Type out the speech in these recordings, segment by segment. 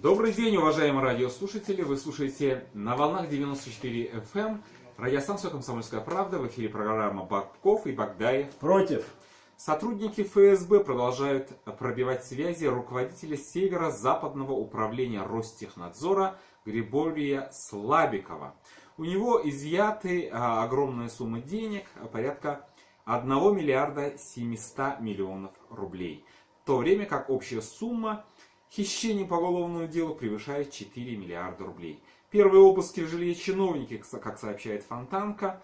Добрый день, уважаемые радиослушатели! Вы слушаете на волнах 94 FM радиостанцию «Комсомольская правда». В эфире программа «Бабков и Богдаев». Против. Сотрудники ФСБ продолжают пробивать связи руководителя Северо-Западного управления Ростехнадзора Григория Слабикова. У него изъяты огромная сумма денег, порядка 1 миллиарда 700 миллионов рублей. В то время как общая сумма хищений по уголовному делу превышает 4 миллиарда рублей. Первые обыски в жилье чиновники, как сообщает Фонтанка,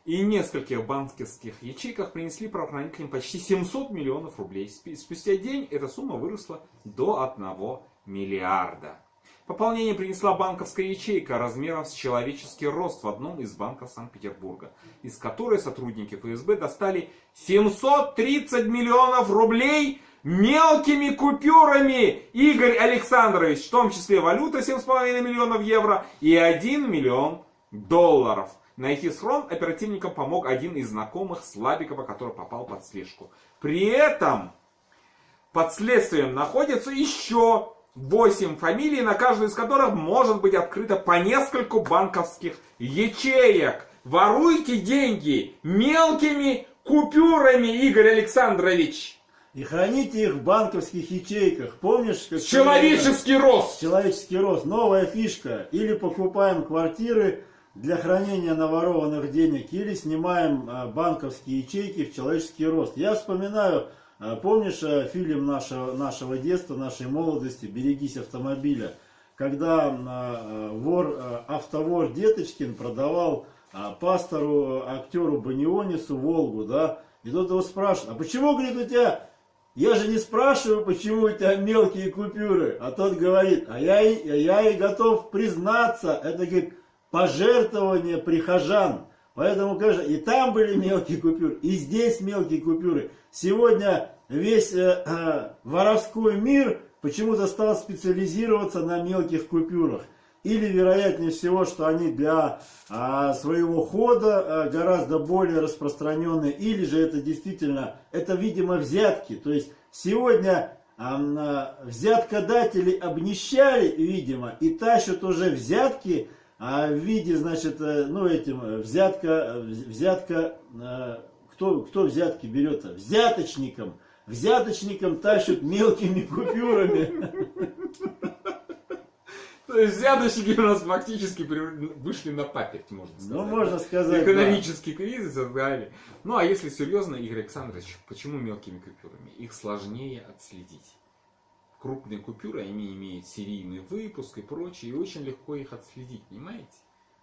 и нескольких банковских ячейках принесли правоохранителям почти 700 миллионов рублей. Спустя день эта сумма выросла до 1 миллиарда. Пополнение принесла банковская ячейка размером с человеческий рост в одном из банков Санкт-Петербурга, из которой сотрудники ФСБ достали 730 миллионов рублей мелкими купюрами. Игорь Александрович, в том числе валюта 7,5 миллионов евро и 1 миллион долларов. Найти схрон оперативникам помог один из знакомых Слабикова, который попал под слежку. При этом под следствием находится еще 8 фамилий, на каждую из которых может быть открыто по нескольку банковских ячеек. Воруйте деньги мелкими купюрами, Игорь Александрович. И храните их в банковских ячейках. Помнишь? Как Человеческий рост. Человеческий рост. Новая фишка. Или покупаем квартиры для хранения наворованных денег, или снимаем банковские ячейки в человеческий рост. Я вспоминаю, помнишь фильм нашего детства, нашей молодости «Берегись автомобиля», когда автовор Деточкин продавал пастору, актеру Банионису «Волгу», да, и тот его спрашивает: а почему, говорит, у тебя... Я же не спрашиваю, почему у тебя мелкие купюры. А тот говорит: а я и готов признаться, это, говорит, пожертвование прихожан. Поэтому, конечно, и там были мелкие купюры, и здесь мелкие купюры. Сегодня весь воровской мир почему-то стал специализироваться на мелких купюрах. Или, вероятнее всего, что они для своего хода гораздо более распространенные. Или же это действительно, это, видимо, взятки. То есть сегодня взяткодатели обнищали, видимо, и тащат уже взятки в виде, значит, кто взятки берет? Взяточникам тащат мелкими купюрами. То есть взяточники у нас фактически вышли на паперть, можно сказать. Ну, можно сказать, экономический кризис и так далее. Ну, а если серьезно, Игорь Александрович, почему мелкими купюрами? Их сложнее отследить. Крупные купюры, они имеют серийный выпуск и прочее, и очень легко их отследить, понимаете?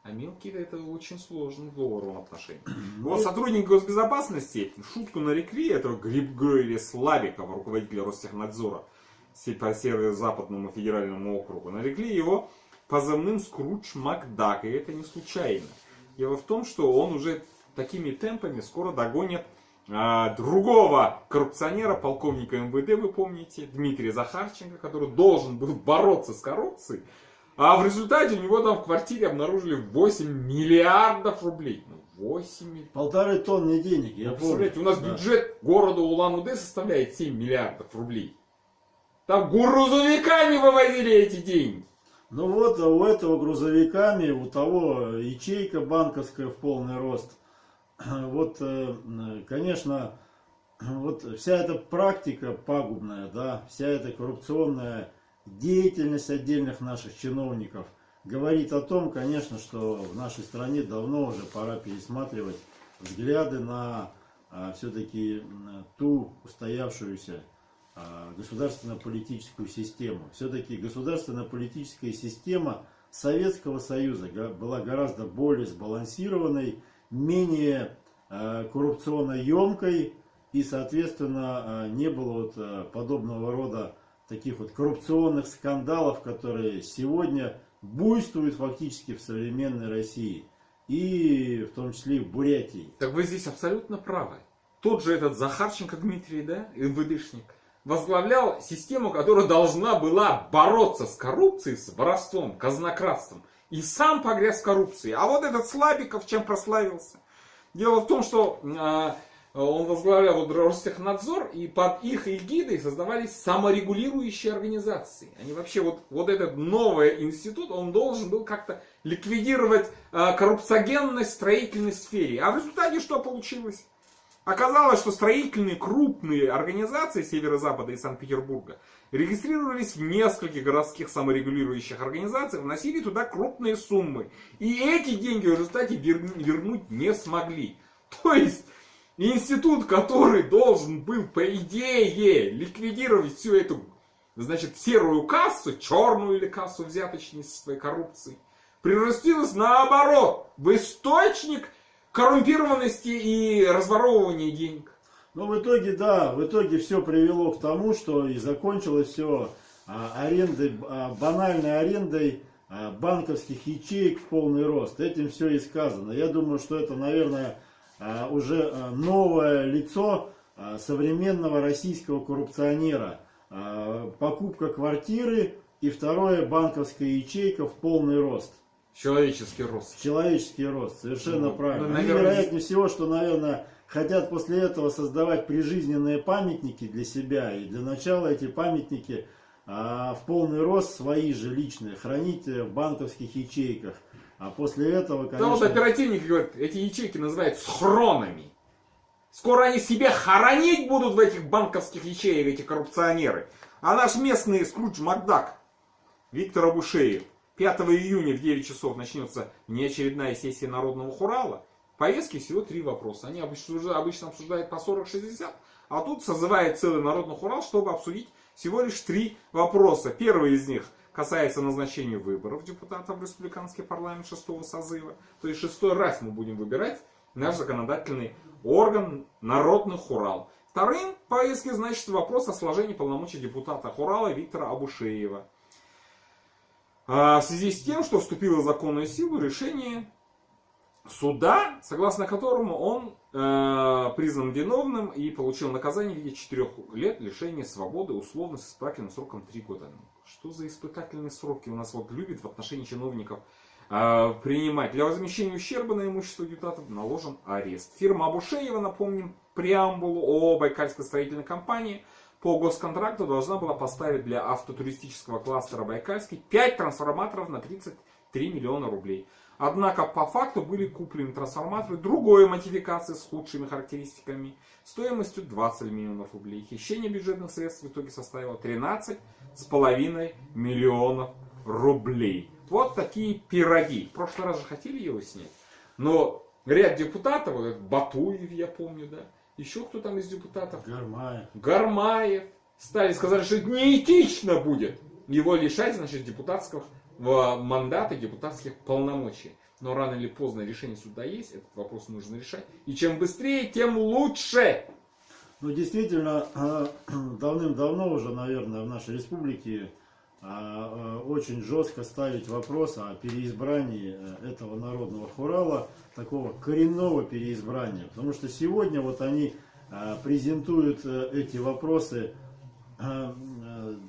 А мелкие это очень сложно в долларовом отношении. Вот сотрудники госбезопасности шутку нарекли этого Григория Слабикова, руководителя Ростехнадзора, по Северо-Западному федеральному округу, нарекли его позывным Скрудж Макдак. И это не случайно. Дело в том, что он уже такими темпами скоро догонит другого коррупционера, полковника МВД, вы помните, Дмитрия Захарченко, который должен был бороться с коррупцией. А в результате у него там в квартире обнаружили 8 миллиардов рублей. 8 миллиардов. 1,5 тонны денег, я помню. Представляете, у нас бюджет города Улан-Удэ составляет 7 миллиардов рублей. Там грузовиками вывозили эти деньги. Ну вот, у этого грузовиками, у того ячейка банковская в полный рост. Вот, конечно, вот вся эта практика пагубная, да, вся эта коррупционная деятельность отдельных наших чиновников говорит о том, конечно, что в нашей стране давно уже пора пересматривать взгляды на все-таки ту устоявшуюся государственно-политическую систему. Все-таки государственно-политическая система Советского Союза была гораздо более сбалансированной, менее коррупционно емкой, и, соответственно, не было вот подобного рода таких вот коррупционных скандалов, которые сегодня буйствуют фактически в современной России, и в том числе и в Бурятии. Так вы здесь абсолютно правы. Тот же этот Захарченко Дмитрий, да, МВДшник, возглавлял систему, которая должна была бороться с коррупцией, с воровством, казнократством. И сам погряз в коррупции. А вот этот Слабиков чем прославился? Дело в том, что он возглавлял вот Ростехнадзор, и под их эгидой создавались саморегулирующие организации. Они вообще, вот этот новый институт, он должен был как-то ликвидировать коррупциогенность в строительной сфере. А в результате что получилось? Оказалось, что строительные крупные организации Северо-Запада и Санкт-Петербурга регистрировались в нескольких городских саморегулирующих организациях, вносили туда крупные суммы. И эти деньги в результате вернуть не смогли. То есть институт, который должен был, по идее, ликвидировать всю эту, значит, серую кассу, черную или кассу взяточности своей коррупции, превратилась наоборот в источник коррумпированности и разворовывания денег. Ну, в итоге, да, в итоге все привело к тому, что и закончилось все банальной арендой банковских ячеек в полный рост. Этим все и сказано. Я думаю, что это, наверное, уже новое лицо современного российского коррупционера. Покупка квартиры и второе, банковская ячейка в полный рост. Человеческий рост. Человеческий рост, совершенно правильно. Они, наверное, вероятнее всего, что, наверное, хотят после этого создавать прижизненные памятники для себя. И для начала эти памятники в полный рост свои же личные хранить в банковских ячейках. А после этого, конечно... Да, вот оперативники говорят, эти ячейки называют схронами. Скоро они себя хоронить будут в этих банковских ячеях, эти коррупционеры. А наш местный Скрудж Макдак, Виктор Абушеев, 5 июня в 9 часов начнется неочередная сессия Народного Хурала. В повестке всего 3 вопроса. Они обычно обсуждают по 40-60, а тут созывает целый Народный Хурал, чтобы обсудить всего лишь 3 вопроса. Первый из них касается назначения выборов депутатов в республиканский парламент 6-го созыва. То есть 6-й раз мы будем выбирать наш законодательный орган Народный Хурал. Вторым в повестке значит вопрос о сложении полномочий депутата Хурала Виктора Абушеева. В связи с тем, что вступило в законную силу решение суда, согласно которому он признан виновным и получил наказание в виде 4 лет лишения свободы условно с испытательным сроком 3 года. Что за испытательные сроки у нас любят в отношении чиновников принимать? Для возмещения ущерба на имущество депутатов наложен арест. Фирма Абушеева, напомним, преамбулу ООО «Байкальская строительная компания» по госконтракту должна была поставить для автотуристического кластера Байкальский 5 трансформаторов на 33 миллиона рублей. Однако по факту были куплены трансформаторы другой модификации с худшими характеристиками стоимостью 20 миллионов рублей. Хищение бюджетных средств в итоге составило 13,5 миллионов рублей. Вот такие пироги. В прошлый раз же хотели его снять. Но ряд депутатов, вот этот Батуев, я помню, да, еще кто там из депутатов? Гармаев. Сказали, что это неэтично будет его лишать, значит, депутатского мандата, депутатских полномочий. Но рано или поздно решение суда есть, этот вопрос нужно решать. И чем быстрее, тем лучше. Ну, действительно, давным-давно уже, наверное, в нашей республике очень жестко ставить вопрос о переизбрании этого Народного Хурала, такого коренного переизбрания. Потому что сегодня вот они презентуют эти вопросы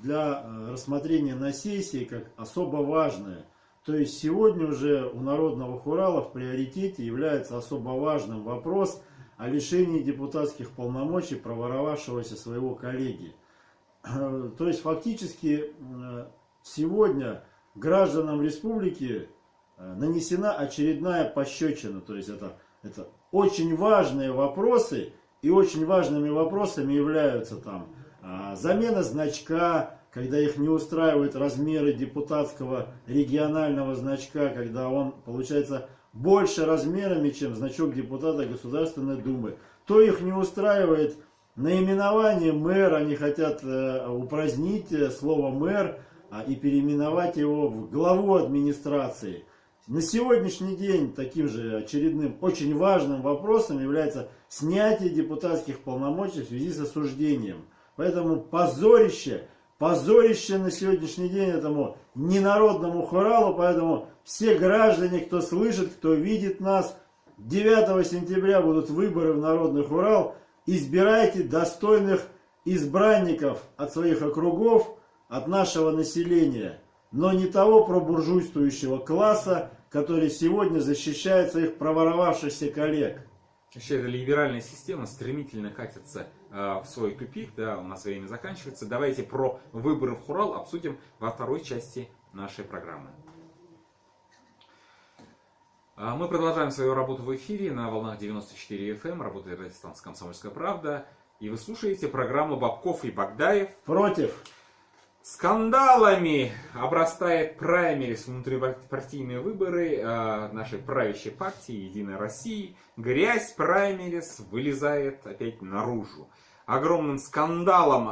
для рассмотрения на сессии как особо важные. То есть сегодня уже у Народного Хурала в приоритете является особо важным вопрос о лишении депутатских полномочий проворовавшегося своего коллеги. То есть фактически сегодня гражданам республики нанесена очередная пощечина. То есть это очень важные вопросы, и очень важными вопросами являются там замена значка, когда их не устраивают размеры депутатского регионального значка, когда он получается больше размерами, чем значок депутата Государственной Думы. То их не устраивает наименование мэр, они хотят упразднить слово мэр и переименовать его в главу администрации. На сегодняшний день таким же очередным очень важным вопросом является снятие депутатских полномочий в связи с осуждением. Поэтому позорище на сегодняшний день этому ненародному Хуралу. Поэтому все граждане, кто слышит, кто видит нас, 9 сентября будут выборы в Народный Хурал. Избирайте достойных избранников от своих округов, от нашего населения, но не того пробуржуйствующего класса, который сегодня защищает своих проворовавшихся коллег. Вообще, эта либеральная система стремительно катится в свой тупик, да, у нас время заканчивается. Давайте про выборы в Хурал обсудим во второй части нашей программы. Мы продолжаем свою работу в эфире на волнах 94 FM, работает радиостанция «Комсомольская правда». И вы слушаете программу «Бабков и Багдаев». Против. Скандалами обрастает праймерис, внутрипартийные выборы нашей правящей партии «Единой России». Грязь праймерис вылезает опять наружу. Огромным скандалом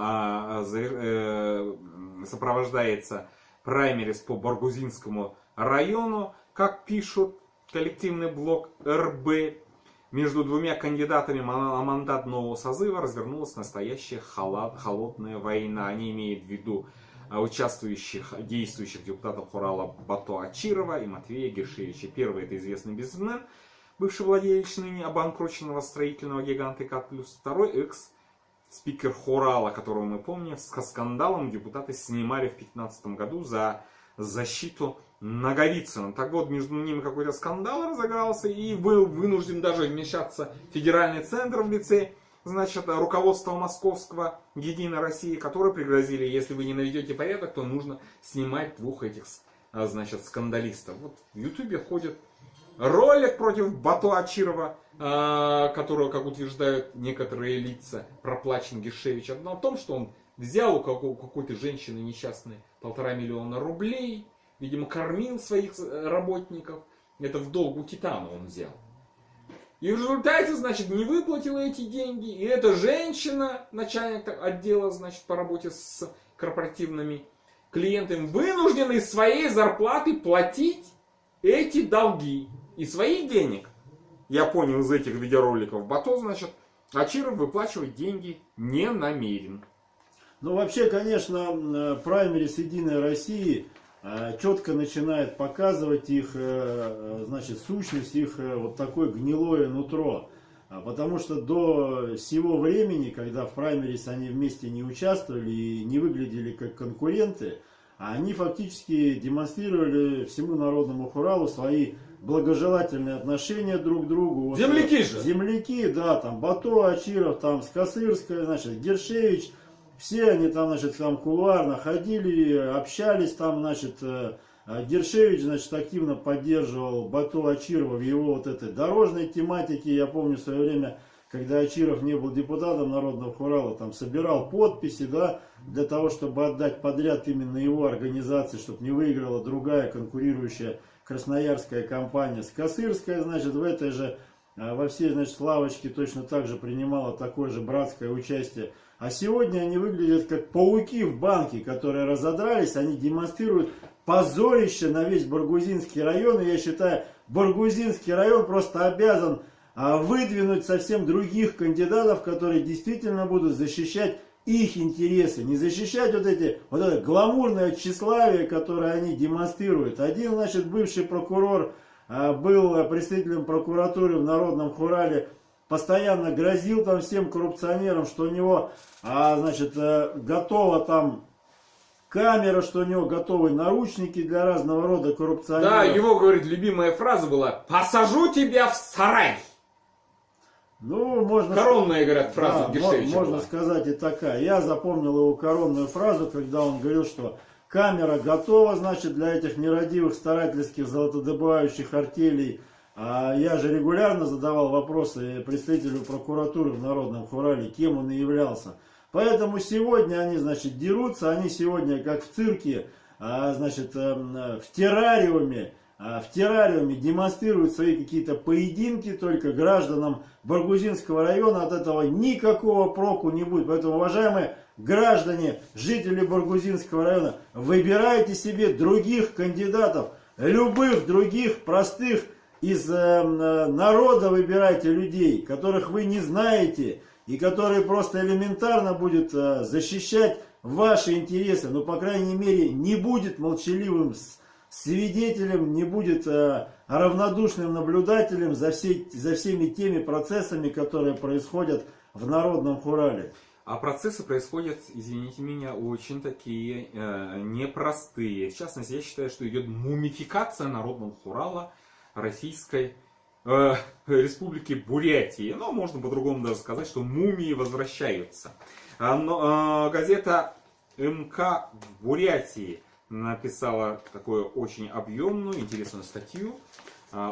сопровождается праймерис по Баргузинскому району, как пишут коллективный блок РБ. Между двумя кандидатами на мандат нового созыва развернулась настоящая холодная война. Они имеют в виду действующих депутатов Хурала Бато Ачирова и Матвея Гершевича. Первый — это известный бизнесмен, бывший владелец ныне обанкроченного строительного гиганта КАТ+. Второй — экс-спикер Хурала, которого мы помним, с скандалом депутаты снимали в 2015 году за защиту Наговицына. Так вот, между ними какой-то скандал разыгрался, и был вынужден даже вмешаться федеральный центр в лице, значит, руководства московского «Единой России», которые пригрозили: если вы не наведете порядок, то нужно снимать двух этих, значит, скандалистов. Вот в Ютубе ходит ролик против Бато Ачирова, которого, как утверждают некоторые лица, проплачен Гершевичем, но о том, что он взял у какой-то женщины несчастной 1,5 миллиона рублей, видимо, кормил своих работников. Это в долг у Титана он взял. И в результате, значит, не выплатила эти деньги. И эта женщина, начальник отдела, значит, по работе с корпоративными клиентами, вынуждена из своей зарплаты платить эти долги. И своих денег, я понял из этих видеороликов, Бато, значит, Ачиров выплачивать деньги не намерен. Ну, вообще, конечно, праймерис «Единой России» четко начинает показывать их, значит, сущность, их вот такое гнилое нутро. Потому что до сего времени, когда в праймерис они вместе не участвовали и не выглядели как конкуренты, они фактически демонстрировали всему народному Хуралу свои благожелательные отношения друг к другу. Земляки же! Земляки, да, там Бато, Ачиров, там Скосырская, значит, Гершевич. Все они там, значит, там кулуарно ходили, общались там, значит, Гершевич, значит, активно поддерживал Бато Ачирова в его вот этой дорожной тематике. Я помню в свое время, когда Ачиров не был депутатом Народного Хурала, там собирал подписи, да, для того, чтобы отдать подряд именно его организации, чтобы не выиграла другая конкурирующая красноярская компания Скосырская, значит, в этой же, во всей, значит, лавочке точно так же принимала такое же братское участие. А сегодня они выглядят как пауки в банке, которые разодрались, они демонстрируют позорище на весь Баргузинский район. И я считаю, Баргузинский район просто обязан выдвинуть совсем других кандидатов, которые действительно будут защищать их интересы. Не защищать вот это гламурное тщеславие, которое они демонстрируют. Один, значит, бывший прокурор был представителем прокуратуры в Народном Хурале, постоянно грозил там всем коррупционерам, что у него, значит, готова там камера, что у него готовы наручники для разного рода коррупционеров. Да, его, говорит, любимая фраза была: «Посажу тебя в сарай». Ну, можно... Коронная, говорят, фраза, да, Гершевича можно была. сказать и такая. Я запомнил его коронную фразу, когда он говорил, что камера готова, значит, для этих нерадивых старательских золотодобывающих артелей. А я же регулярно задавал вопросы представителю прокуратуры в Народном Хурале, кем он и являлся. Поэтому сегодня они, значит, дерутся, они сегодня, как в цирке, значит, в террариуме демонстрируют свои какие-то поединки, только гражданам Баргузинского района от этого никакого проку не будет. Поэтому, уважаемые граждане, жители Баргузинского района, выбирайте себе других кандидатов, любых других простых из народа выбирайте людей, которых вы не знаете и которые просто элементарно будут защищать ваши интересы. Но, по крайней мере, не будет молчаливым свидетелем, не будет равнодушным наблюдателем за всеми теми процессами, которые происходят в Народном Хурале. А процессы происходят, извините меня, очень такие непростые. В частности, я считаю, что идет мумификация Народного Хурала российской Республики Бурятии. Но можно по-другому даже сказать, что мумии возвращаются. Газета МК Бурятии написала такую очень объемную, интересную статью.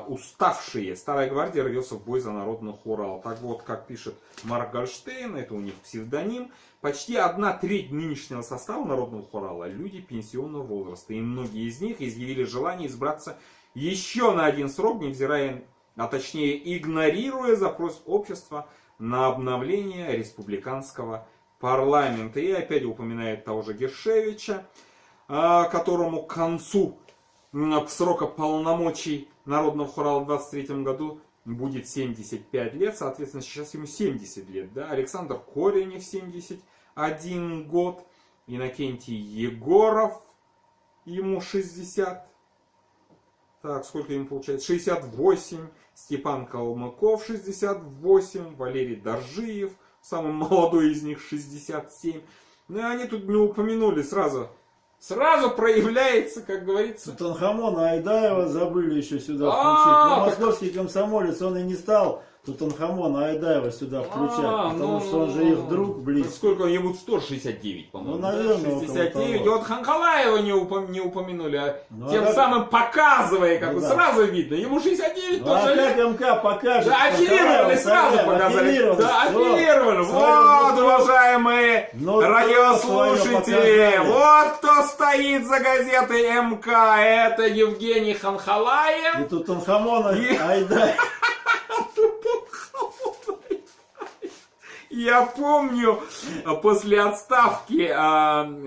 Уставшие. Старая гвардия рвется в бой за народный Урал. Так вот, как пишет Марк Гольштейн, это у них псевдоним, почти 1/3 нынешнего состава народного Урала люди пенсионного возраста. И многие из них изъявили желание избраться еще на один срок, невзирая, а точнее игнорируя запрос общества на обновление республиканского парламента. И опять упоминает того же Гершевича, которому к концу срока полномочий народного Урала в 23 году будет 75 лет, соответственно, сейчас ему 70 лет. Да? Александр Коренев 71 год, Иннокентий Егоров, ему 60, так, сколько ему получается, 68, Степан Калмыков 68, Валерий Доржиев, самый молодой из них 67. Ну и они тут не упомянули сразу проявляется, как говорится. Тутанхамона Айдаева забыли еще сюда включить. Но московский комсомолец, он и не стал Тутанхамона Айдаева сюда включать, потому что он же их друг близкий. Сколько ему тоже 69, по-моему. Ну, наверное, 69. И вот Ханхалаева не упомянули, тем самым показывая, как бы сразу видно. Ему 69 тоже а лет. как МК покажет? Да, аффилировали, сразу показали. Да, аффилировали. Вот, уважаемые радиослушатели, вот кто стоит за газетой МК. Это Евгений Ханхалаев. И Тутанхамона Айдаев. Я помню, после отставки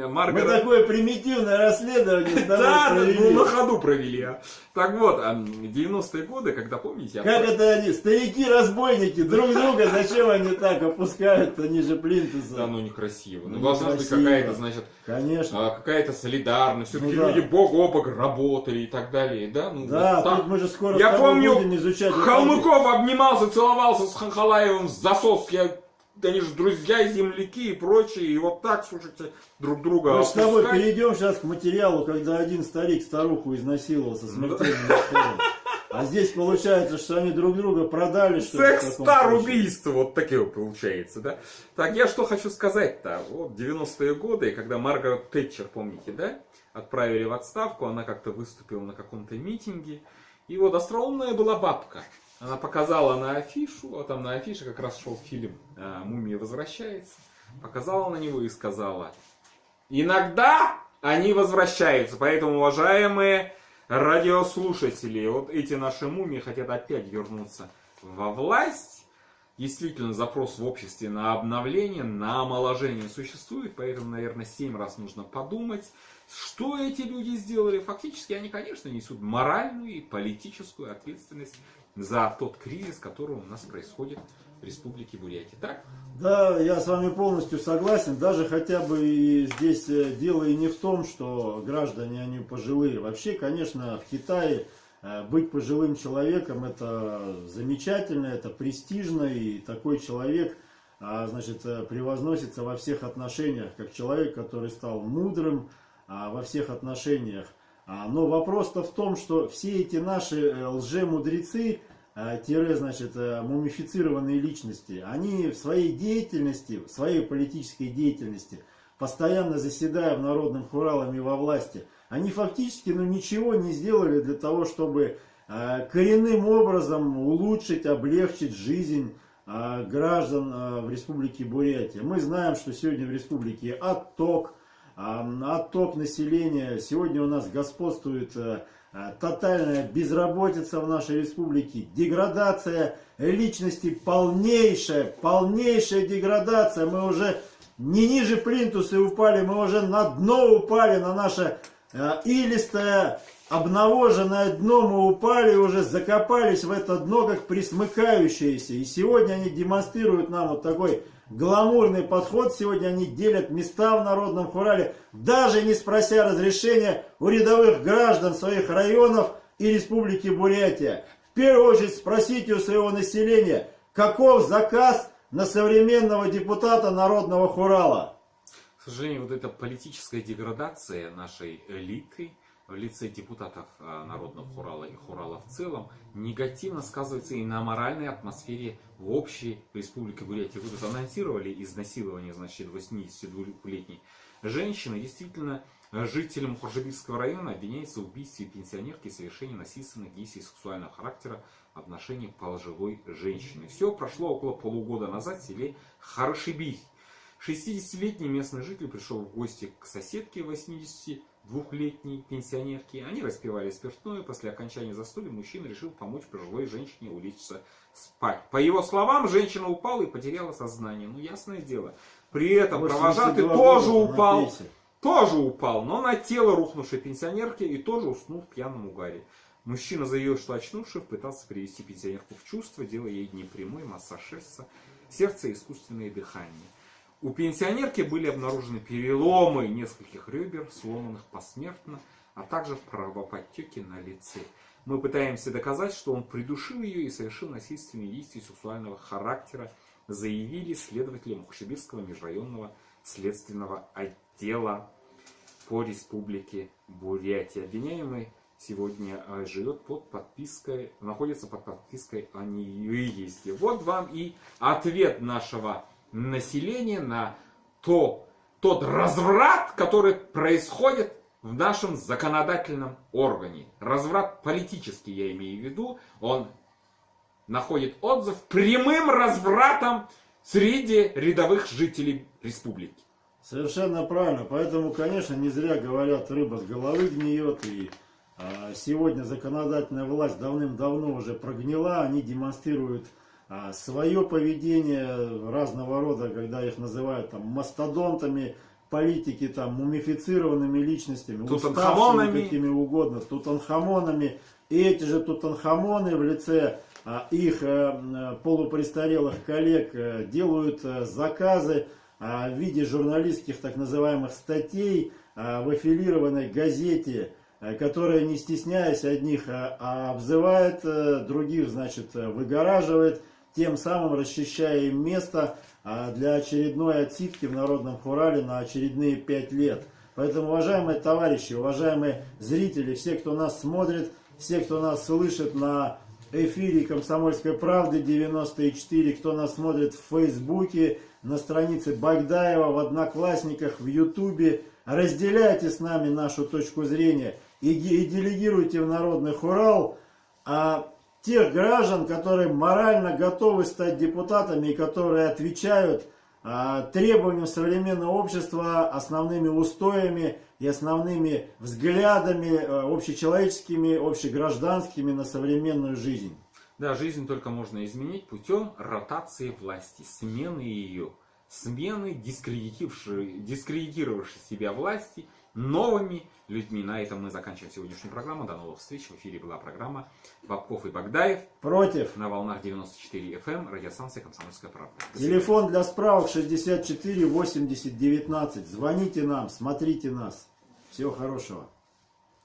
Маргарет... Мы такое примитивное расследование с тобой провели. Да, на ходу провели. Так вот, 90-е годы, когда, помните... Как это они, старики-разбойники, друг друга, зачем они так опускают-то ниже плинтуса? Да, ну некрасиво. Ну, должна быть какая-то, значит, конечно, какая-то солидарность. Все-таки да. люди бок о бок работали и так далее. Да, ну, да, вот тут мы же скоро я помню, будем изучать. Калмыков обнимался, целовался с Ханхалаевым в засос. Они же друзья, земляки и прочее. И вот так, слушайте, друг друга Мы с тобой перейдем сейчас к материалу, когда один старик старуху изнасиловал со смертельным исходом. А здесь получается, что они друг друга продали. Секс-стар убийство, вот такие получается, да? Так, я что хочу сказать-то. Вот 90-е годы, когда Маргарет Тэтчер, помните, да? Отправили в отставку, она как-то выступила на каком-то митинге. И вот остроумная была бабка. Она показала на афишу, а там на афише как раз шел фильм «Мумия возвращается». Показала на него и сказала: иногда они возвращаются, поэтому, уважаемые радиослушатели, вот эти наши мумии хотят опять вернуться во власть. Действительно, запрос в обществе на обновление, на омоложение существует, поэтому, наверное, 7 раз нужно подумать, что эти люди сделали. Фактически они, конечно, несут моральную и политическую ответственность за тот кризис, который у нас происходит в Республике Бурятия. Так? Да, я с вами полностью согласен. Даже хотя бы и здесь дело и не в том, что граждане, они пожилые. Вообще, конечно, в Китае быть пожилым человеком — это замечательно, это престижно. И такой человек, значит, превозносится во всех отношениях, как человек, который стал мудрым во всех отношениях. Но вопрос-то в том, что все эти наши лжемудрецы, значит, мумифицированные личности, они в своей деятельности, в своей политической деятельности, постоянно заседая в народном Урале во власти, они фактически ничего не сделали для того, чтобы коренным образом улучшить, облегчить жизнь граждан в Республике Бурятия. Мы знаем, что сегодня в республике отток населения. Сегодня у нас господствует тотальная безработица в нашей республике, деградация личности, полнейшая деградация. Мы уже не ниже плинтуса упали, мы уже на дно упали, на наше илистое, обнавоженное дно мы упали, уже закопались в это дно, как присмыкающиеся. И сегодня они демонстрируют нам вот такой гламурный подход. Сегодня они делят места в народном Урале, даже не спрося разрешения у рядовых граждан своих районов и Республики Бурятия. В первую очередь спросите у своего населения, каков заказ на современного депутата народного Урала. К сожалению, вот эта политическая деградация нашей элиты, в лице депутатов Народного хурала и хурала в целом негативно сказывается и на моральной атмосфере в общей Республике Бурятия. Вы тут анонсировали изнасилование, значит, 82-летней женщины. Действительно, житель Мухоршибирского района обвиняется в убийстве пенсионерки и совершении насильственных действий сексуального характера в отношении пожилой женщины. Все прошло около полугода назад в селе Харшибирь. 60-летний местный житель пришел в гости к соседке 82-летней пенсионерке. Они распивали спиртное. После окончания застолья мужчина решил помочь пожилой женщине улечься спать. По его словам, женщина упала и потеряла сознание. Ну, ясное дело. При этом провожатый тоже упал. Тоже упал, но на тело рухнувшей пенсионерки и тоже уснул в пьяном угаре. Мужчина заявил, что очнувшись, пытался привести пенсионерку в чувство, делая ей непрямой массаж сердца и искусственное дыхание. У пенсионерки были обнаружены переломы нескольких ребер, сломанных посмертно, а также кровоподтеки на лице. Мы пытаемся доказать, что он придушил ее и совершил насильственные действия сексуального характера, заявили следователи Мухоршибирского межрайонного следственного отдела по Республике Бурятия. Обвиняемый сегодня живет под подпиской, находится под подпиской о невыезде. Вот вам и ответ нашего населения на тот разврат, который происходит в нашем законодательном органе. Разврат политический, я имею в виду, он находит отзыв прямым развратом среди рядовых жителей республики. Совершенно правильно. Поэтому, конечно, не зря говорят, рыба с головы гниет. И сегодня законодательная власть давным-давно уже прогнила. Они демонстрируют свое поведение разного рода, когда их называют там мастодонтами, политики, там, мумифицированными личностями, уставшими какими угодно, тутанхамонами. И эти же тутанхамоны в лице их полупрестарелых коллег делают заказы в виде журналистских так называемых статей в аффилированной газете, которая, не стесняясь одних, обзывает, других, значит, выгораживает, тем самым расчищая им место для очередной отсидки в Народном хурале на очередные 5 лет. Поэтому, уважаемые товарищи, уважаемые зрители, все, кто нас смотрит, все, кто нас слышит на эфире «Комсомольской правды» 94, кто нас смотрит в Фейсбуке, на странице Багдаева, в Одноклассниках, в Ютубе, разделяйте с нами нашу точку зрения и делегируйте в Народный хурал тех граждан, которые морально готовы стать депутатами и которые отвечают требованиям современного общества, основными устоями и основными взглядами общечеловеческими, общегражданскими на современную жизнь. Да, жизнь только можно изменить путем ротации власти, смены ее, смены дискредитировавшей себя власти новыми людьми. На этом мы заканчиваем сегодняшнюю программу. До новых встреч. В эфире была программа Бабков и Багдаев. Против. На волнах 94 FM, радиостанция «Комсомольская правда». Телефон для справок 64 80 19. Звоните нам, смотрите нас. Всего хорошего.